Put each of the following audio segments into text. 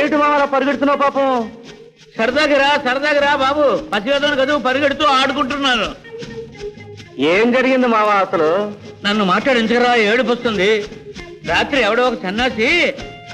ఏమిటి మా అలా పరిగెడుతున్నావు పాపం? సరదాగిరా బాబు, పసివేదన కదా పరిగెడుతూ ఆడుకుంటున్నాను. ఏం జరిగింది మావా అసలు? నన్ను మాట్లాడించరా, ఏడుపు వస్తుంది. రాత్రి ఎవడో ఒక సన్నాసి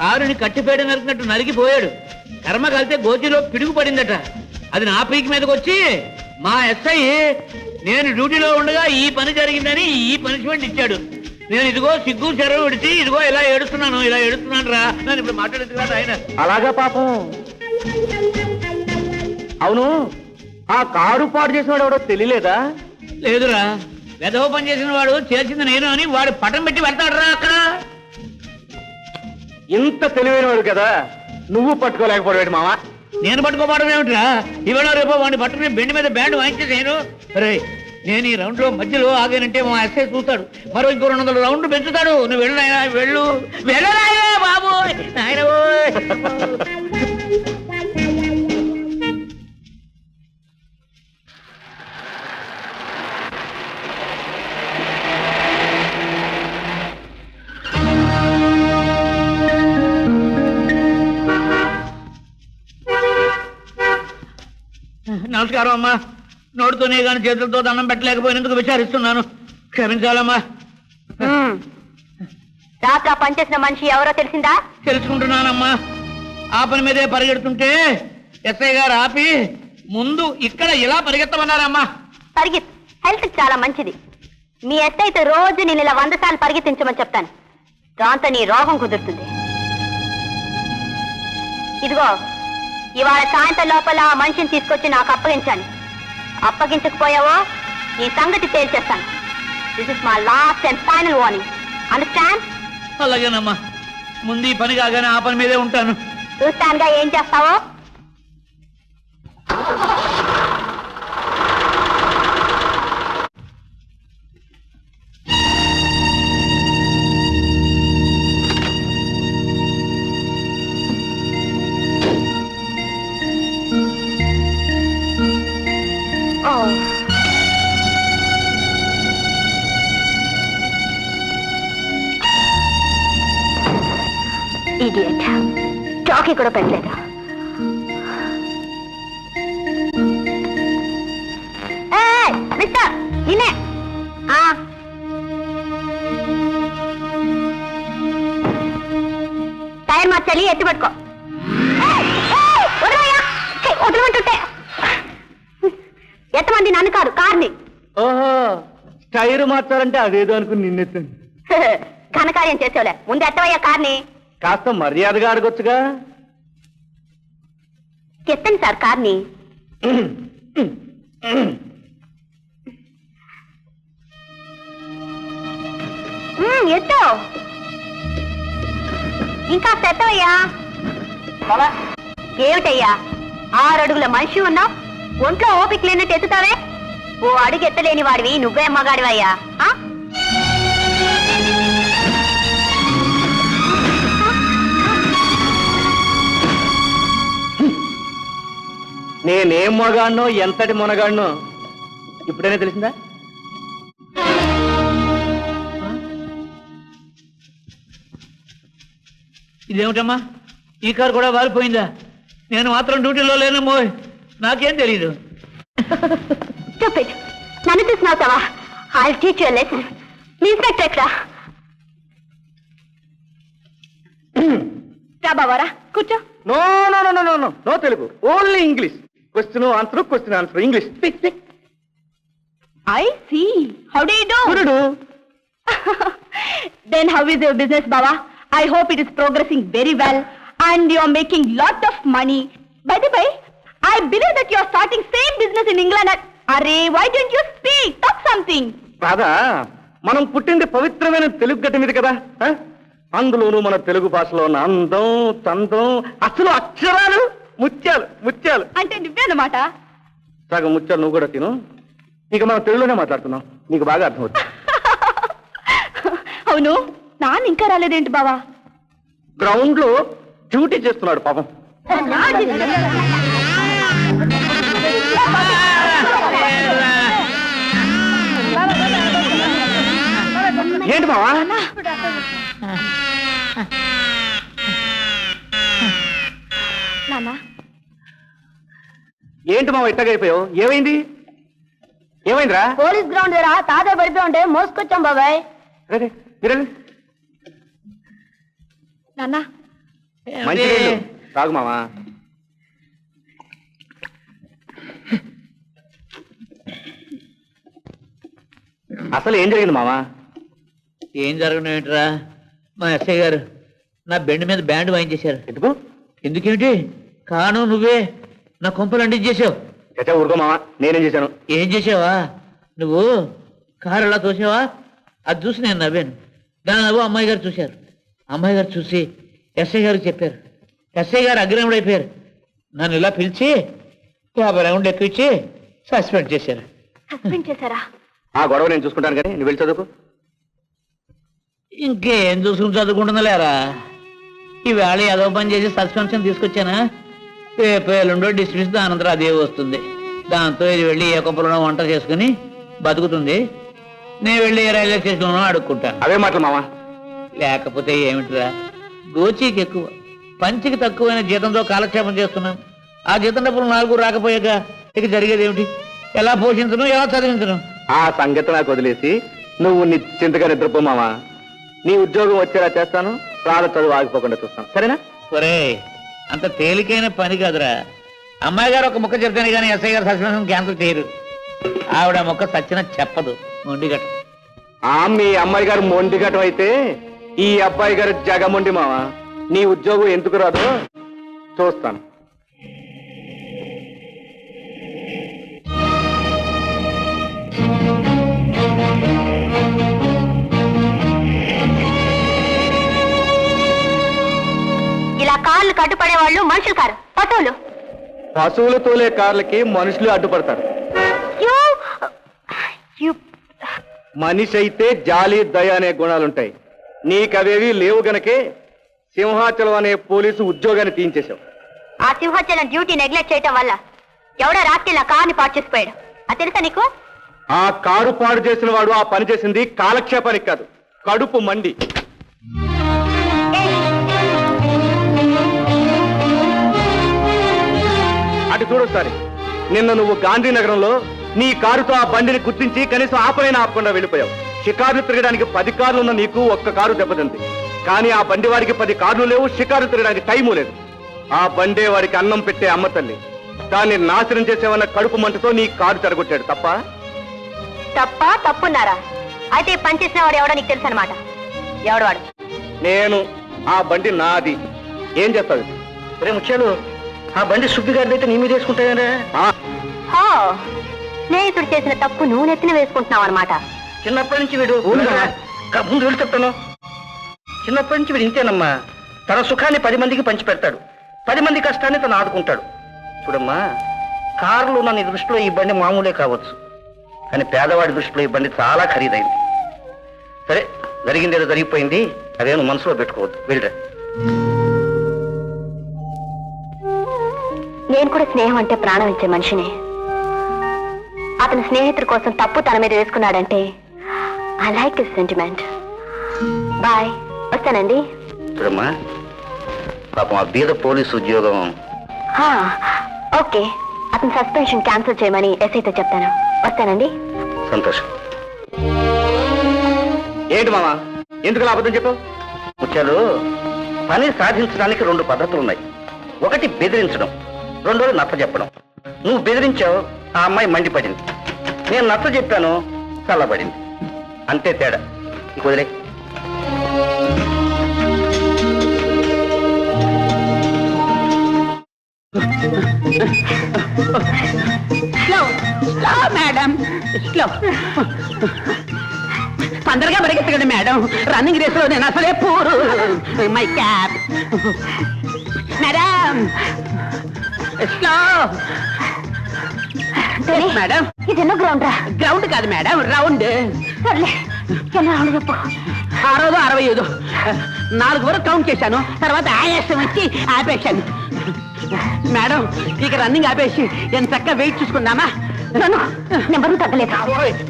కారుని కట్టిపేడ నరికినట్టు నరికిపోయాడు. కర్మ కలితే గోతిలో పిడుగు పడిందట. అది నా పీకి మీదకి వచ్చి మా ఎస్ఐ నేను డ్యూటీలో ఉండగా ఈ పని జరిగిందని ఈ పనిష్మెంట్ ఇచ్చాడు. నేను ఇదిగో సిగ్గు చెరవ విడిచి ఇదిగో ఇలా ఏడుస్తున్నాను రా. నన్ను ఇప్పుడు మాట్లాడేది ఆయన. అలాగా పాపం. అవును, ఆ కారు పాడు చేసిన వాడు ఎవడో తెలియలేదా? లేదురా, వెధవ పని చేసిన వాడు చేసింది నేను అని వాడు పటం పెట్టి వెళ్తాడురా అక్కడ. ఇంత తెలివైన వాడు కదా, నువ్వు పట్టుకోలేకపోయాడు మావా. నేను పట్టుకోపోవడం ఏమిట్రా? ఇవాళ రేపో వాడిని పట్టుకుని బెండి మీద బ్యాండ్ వాయించేసాను. రే, నేను ఈ రౌండ్ లో మధ్యలో ఆగానంటే మా ఎస్ఐ చూస్తాడు, మరో ఇంకో 200 రౌండ్లు పెంచుతాడు. నువ్వు వెళ్ళు నాయనా, వెళ్ళరాయా బాబు. నమస్కారం అమ్మా. నోటితోనే కానీ చేతులతో దండం పెట్టలేకపోయినందుకు విచారిస్తున్నాను, క్షమించాలమ్మా. రాత్రి పనిచేసిన మనిషి ఎవరో తెలిసిందా? తెలుసుకుంటున్నానమ్మా. ఆ పని మీదే పరిగెడుతుంటే ఎస్ఐ గారు ఆపి ముందు ఇక్కడ ఇలా పరిగెత్తమన్నారమ్మా. పరిగెత్తు, హెల్త్ చాలా మంచిది. మీ ఎస్ఐతో రోజు నేను ఇలా 100 సార్లు పరిగెత్తించమని చెప్తాను. దాంతో నీ రోగం కుదురుతుంది. ఇదిగో, ఇవాళ సాయంత్రం లోపల ఆ మనిషిని తీసుకొచ్చి నాకు అప్పగించాలి. అప్పగించకపోయావో నీ సంగతి తేల్చేస్తాను. This is my last and final warning. Understand? అలాగేనమ్మా. ముందు ఈ పని కాగానే ఆ పని మీదే ఉంటాను. చూస్తానుగా ఏం చేస్తావో. ఇడియట్, చాకీ కూడా పెట్టలేదు. మిస్టర్, నిన్నే. టైర్ మార్చాలి, ఎత్తి పట్టుకో. వదలమంటుంటే ఎంతమంది? నన్ను కాదు, కార్ని. ఓహో, టైర్ మార్చాలంటే అదేదో అనుకుని నిన్నెత్తాను. ఘనకార్యం చేసేవాలే, ముందు ఎత్తవయ్యా కార్ని. కాస్త మర్యాదగా అడగొచ్చుగా. ఎత్తండి సార్ కార్ని. ఎత్తో, ఇంకా ఎత్తవయ్యా. ఏమిటయ్యా, 6 అడుగుల మనిషి ఉన్నావు, ఒంట్లో ఓపిక లేనట్టు ఎత్తుతావే. ఓ అడుగు ఎత్తలేని వాడివి నువ్వే మగాడివయ్యా. నేనేం మొగాడినో ఎంతటి మొనగాడినో ఇప్పుడైనా తెలిసిందా? ఇదేమిటమ్మా, ఈ కారు కూడా వాలిపోయిందా? నేను మాత్రం డ్యూటీలో లేనమ్మో, నాకేం తెలీదు. నన్ను చూసినావుతావా? I teach you lesson. మీ ఇన్స్పెక్టర్ ఎక్కడా? రా బావారా, కూర్చో. No no no no no no Telugu, only English. Question answer English. I see. How do you do? Good. Then how is your business, Baba? I hope it is progressing very well and you are making lot of money. By the way, I believe that you are starting same business in England. Arey, why don't you speak? Talk something. Radha, మనం పుట్టింది పవిత్రమైన తెలుగు గడ్డ మీద కదా. అందులోనూ మన తెలుగు భాషలో ఉన్న అందం, తందం, అసలు అక్షరాలు, ముత్యాలు ముత్యాలు. అంటే నువ్వేనమాట. సగం ముత్యాలు నువ్వు కూడా తిను. ఇక మనం తెలుగులోనే మాట్లాడుతున్నాం, నీకు బాగా అర్థమవుతుంది. అవును, నాన్న ఇంకా రాలేదేంటి బావా? గ్రౌండ్ లో డ్యూటీ చేస్తున్నాడు పాపం. ఏంటి బావా? ఏంటి మావ ఇట్టగైపోయావు? ఏమైంది? ఏమైందిరా? పోలీస్ గ్రౌండ్ దగ్గర తాతయ్య పడిపోయి ఉంటే మోసుకొచ్చాం బాబాయ్. రండి, మీరండి. నాన్న మంచి తాగు మావా. అసలు ఏం జరిగింది మావా? ఏం జరగడం ఏంట్రా, మా ఎస్ఐ గారు నా బెండ్ మీద బ్యాండ్ వాయించేశారు. ఎందుకు? ఎందుకేంటి? కాను నువ్వే నా కొంపలు అంటించేసావు. చచ్చా ఊరుకో మావా, నేనేం చేశాను? ఏం చేసావా? నువ్వు కారు అలా తోసావా? అది చూసి నేను నవ్వాను. దాని నవ్వు అమ్మాయి గారు చూశారు. అమ్మాయి గారు చూసి ఎస్ఐ గారికి చెప్పారు. ఎస్ఐ గారు అగ్రహముడు అయిపోయారు. నన్ను ఇలా పిలిచి 50 రౌండ్ ఎక్కించి సస్పెండ్ చేశారు. సస్పెండ్ చేశారా? ఆ గొడవ నేను చూసుకుంటాను కానీ నువ్వు వెళ్ళి చదువుకో. ఇంకేం చూసుకుని చదువుకుంటుందిలేరా. ఈవేళ ఏదో పని చేసి సస్పెన్షన్ తీసుకొచ్చానా, రేపు ఎల్లుండో డిస్మిస్, దానంతరం అదే వస్తుంది. దాంతో ఇది వెళ్ళి ఏ కొంపలోనో వంట చేసుకుని బతుకుతుంది. నేను వెళ్ళి ఏ రైల్వే స్టేషన్లోనో అడుక్కుంటాను. అవే మాటలు మావా. లేకపోతే ఏమిటిరా, గోచీకి ఎక్కువ పంచికి తక్కువైన జీతంతో కాలక్షేపం చేస్తున్నాం. ఆ జీతం డబ్బులు 4 రాకపోయాక ఇక జరిగేది ఏమిటి? ఎలా పోషించను, ఎలా చదివించను? ఆ సంగతి నాకు వదిలేసి నువ్వు నిశ్చింతగా నిద్రపో మావా. నీ ఉద్యోగం వచ్చేలా చేస్తాను, రాళ్ళ చదువు ఆగిపోకుండా చూస్తాను, సరేనా? ఒరే, అంత తేలికైన పని కాదురా. అమ్మాయి గారు ఒక ముక్క చెప్తాను కానీ ఎస్ఐ గారు సస్పెన్షన్ క్యాన్సిల్ చేయరు. ఆవిడ మొక్క సచ్చిన చెప్పదు, మొండిగట్ట. మీ అమ్మాయి గారు మొండిగటం అయితే ఈ అబ్బాయి గారు జగమొండి మావా. నీ ఉద్యోగం ఎందుకు రాదో చూస్తాను. ఇలా కార్లు కట్టుపడే వాళ్ళు మనుషులు కారు, పశువులు. పశువులు తోలే కార్లకి మనుషులు అడ్డుపడతారు. మనిషి అయితే జాలి, దయ అనే గుణాలుంటాయి. నీకవేవి లేవు గనకే సింహాచలం అనే పోలీసు ఉద్యోగాన్ని తీయించేశావు. ఆ సింహాచలం డ్యూటీ నెగ్లెక్ట్ చేయటం వల్ల ఎవడో రాత్రి నా కార్ని పాటు చేసిపోయాడు. అది తెలుసా నీకు? ఆ కారు పాడు చేసిన వాడు ఆ పని చేసింది కాలక్షేపానికి కాదు, కడుపు మండి. అటు చూడొకసారి. నిన్న నువ్వు గాంధీనగరంలో నీ కారుతో ఆ బండిని గుర్తించి కనీసం ఆపనైనా ఆపకుండా వెళ్ళిపోయావు. షికారులు తిరగడానికి 10 కార్లు ఉన్న నీకు ఒక్క కారు దెబ్బతింది. కానీ ఆ బండి వాడికి 10 కార్లు లేవు, షికారు తిరగడానికి టైము లేదు. ఆ బండే వాడికి అన్నం పెట్టే అమ్మ తల్లి. దాన్ని నాశనం చేసేవన్న కడుపు మంటతో నీ కారు చెడగొట్టాడు. తప్పున్నారా? అయితే పని చేసిన వాడు ఎవడో నీకు తెలుసు అనమాట. ఎవడు వాడు? నేను. ఆ బండి నాది. ఏం చేస్తావు? రే ముత్యాలు, ఆ బండి సుబ్బి గారిది అయితే నీ మీద వేసుకుంటానే. స్నేహితుడు చేసిన తప్పు నువ్వు నెత్తిన వేసుకుంటున్నావు అనమాట. చిన్నప్పటి నుంచి వీడు ముందు వెళ్ళి చెప్తాను. చిన్నప్పటి నుంచి వీడు ఇంతేనమ్మా. తన సుఖాన్ని 10 మందికి పంచి పెడతాడు, 10 మంది కష్టాన్ని తను ఆదుకుంటాడు. చూడమ్మా, కారులో నీ దృష్టిలో ఈ బండి మామూలే కావచ్చు, కానీ పేదవాడి దృష్టిలో ఈ బండి చాలా ఖరీదైంది. సరే, జరిగింది ఏదో జరిగిపోయింది, అదేమో మనసులో పెట్టుకోవద్దు, వెళ్ళరా. నేను కూడా స్నేహం అంటే ప్రాణం ఇచ్చే మనిషిని. అతని స్నేహితుడి కోసం తప్పు తన మీద వేసుకున్నాడంటే I like his sentiment. Bye, వస్తానండి. చూడమ్మా, పాపం ఆ బీద పోలీసు ఉద్యోగం. ఓకే, అతని సస్పెన్షన్ క్యాన్సిల్ చేయమని ఎస్ఐతో చెప్తాను. వస్తానండి. సంతోషం. ఏంటి మామా, ఎందుకు అబద్ధం చెప్పావు? ముత్యాలు, పని సాధించడానికి 2 పద్ధతులు ఉన్నాయి. ఒకటి బెదిరించడం, రెండోది నచ్చ చెప్పడం. నువ్వు బెదిరించావు, ఆ అమ్మాయి మండిపడింది. నేను నచ్చ చెప్పాను, చల్లబడింది. అంతే తేడా. ఇంక వదిలే. మేడం, తొందరగా పరిగెత్తగండి మేడం. రన్నింగ్ రేస్ లో నేను అసలే poor. My cab madam. Slow madam. ఇది ఎన్నో గ్రౌండ్ రా? గ్రౌండ్ కాదు మేడం, రౌండ్. సర్లే, రౌండ్ చెప్పు. 6 65 4 వరకు కౌంట్ చేశాను. తర్వాత ఆయాసం వచ్చి ఆపేశాను మేడం. ఇక రన్నింగ్ ఆపేసి నేను చక్కగా వెయిట్ చూసుకుందామా? నెంబరు తగ్గలేదు.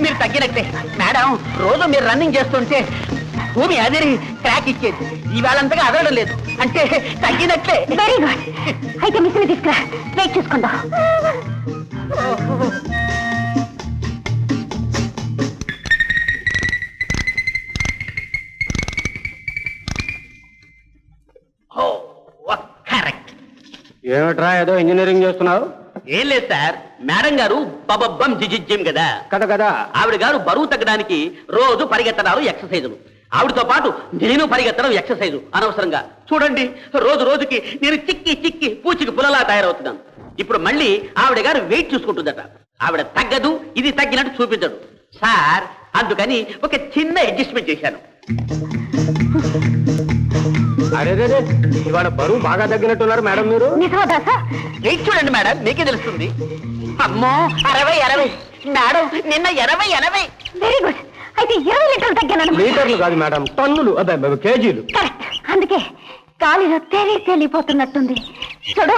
మీరు తగ్గినట్టే మేడం. రోజు మీరు రన్నింగ్ చేస్తుంటే భూమి అదిరి క్రాక్ ఇచ్చేది. ఇవాళంతగా అదరడం లేదు, అంటే తగ్గినట్లే. Very good. అయితే మిషన్ తీసుకురా, వెయిట్ చూసుకుందాం. కరెక్ట్. ఏమిట్రా ఏదో ఇంజనీరింగ్ చేస్తున్నావు? ఏం లేదు సార్, మేడం గారు బబబ్బం జిజిజిం కదా, కదా కదా. ఆవిడ గారు బరువు తగ్గడానికి రోజు పరిగెత్తడాలు, ఎక్సర్సైజులు. ఆవిడతో పాటు నేను పరిగెత్తడం, ఎక్సర్సైజు అనవసరంగా. చూడండి, రోజు రోజుకి నేను చిక్కి చిక్కి పూచికి పుల్లలా తయారవుతున్నాను. ఇప్పుడు మళ్ళీ ఆవిడ గారు వెయిట్ చూసుకుంటుందట. ఆవిడ తగ్గదు, ఇది తగ్గినట్టు చూపించడు సార్. అందుకని ఒక చిన్న అడ్జస్ట్మెంట్ చేశాను. అరే ఇవాళ బరువు బాగా తగ్గినట్టున్నారు మేడం మీరు. నిజమా దాసా? వెయిట్ చూడండి మేడం, మీకే తెలుస్తుంది. అమ్మో 60 మేడం, నిన్న 80. Very good. అయితే 20 లీటర్లు తగ్గాను. లీటర్లు కాదు మేడం, టన్నులు, అదే కేజీలు. కరెక్ట్. అందుకే గాలిలో తేలిపోతున్నట్టుంది. చూడు,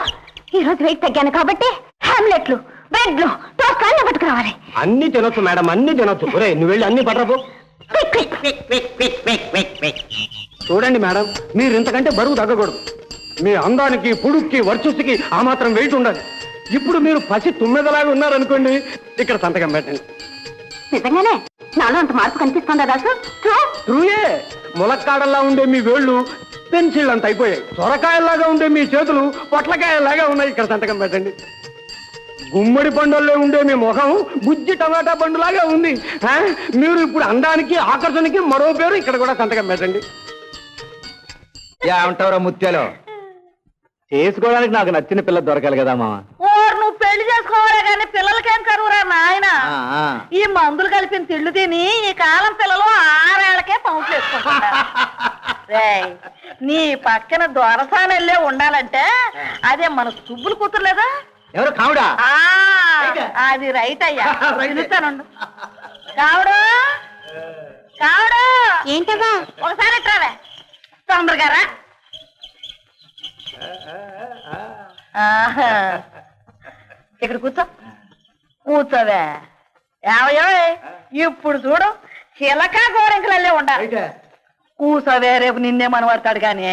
ఈ రోజు వెయిట్ తగ్గాను కాబట్టి హామ్లెట్లు, బ్రెడ్లు, టోస్టాలు పట్టుకురావాలి. అన్ని తినొచ్చు మేడం, అన్ని తినొచ్చు. ఒరే నువ్వు వెళ్ళి అన్ని పట్టరాపో. చూడండి మేడం, మీరు ఇంతకంటే బరువు తగ్గకూడదు. మీ అందానికి, పొడుక్కి, వర్చస్సుకి ఆ మాత్రం వెయిట్ ఉండాలి. ఇప్పుడు మీరు పసి తుమ్మెదలాగా ఉన్నారనుకోండి, ఇక్కడ సంతకం పెట్టండి. నిజంగానే నాలో అంత మార్పు కనిపిస్తుందా దాసు? ట్రూయే. ములక్కాడల్లా ఉండే మీ వేళ్ళు పెన్సిల్ అంత అయిపోయాయి. సొరకాయల్లాగా ఉండే మీ చేతులు పొట్లకాయల్లాగా ఉన్నాయి. ఇక్కడ సంతకం పెట్టండి. గుమ్మడి పండుల్లో ఉండే మీ ముఖం బుజ్జి టమాటా పండులాగా ఉంది. మీరు ఇప్పుడు అందానికి, ఆకర్షణకి మరో పేరు. ఇక్కడ కూడా సంతకం పెట్టండి. ఏమంటారా ముత్యాలు? చేసుకోవడానికి నాకు నచ్చిన పిల్ల దొరకాలి కదా మామ. నువ్వు పెళ్లి చేసుకోవాలే కానీ పిల్లలకేం కరువురా నాయన. ఈ మందులు కలిపిన తిండి తిని ఈ కాలం పిల్లలు 6 ఏళ్లకే పౌంట్లు వేసుకుంటారు. నీ పక్కన దొరసానెళ్ళే ఉండాలంటే అదే మన సుబ్బులు కూతురులేదా? ఎవరు కావుడా? అది రైట్ అయ్యా. పిలుస్తాను. కావుడు, కావుడు. ఏంటగా? ఒకసారి ఎట్రావే తొందరగా రా. ఇక్కడ కూర్చోవే. ఏమయ్యో, ఇప్పుడు చూడు, చిలక గోరింకలల్లే ఉండాలి. కూసోవే, రేపు నిన్నే మనవాడతాడు కానీ.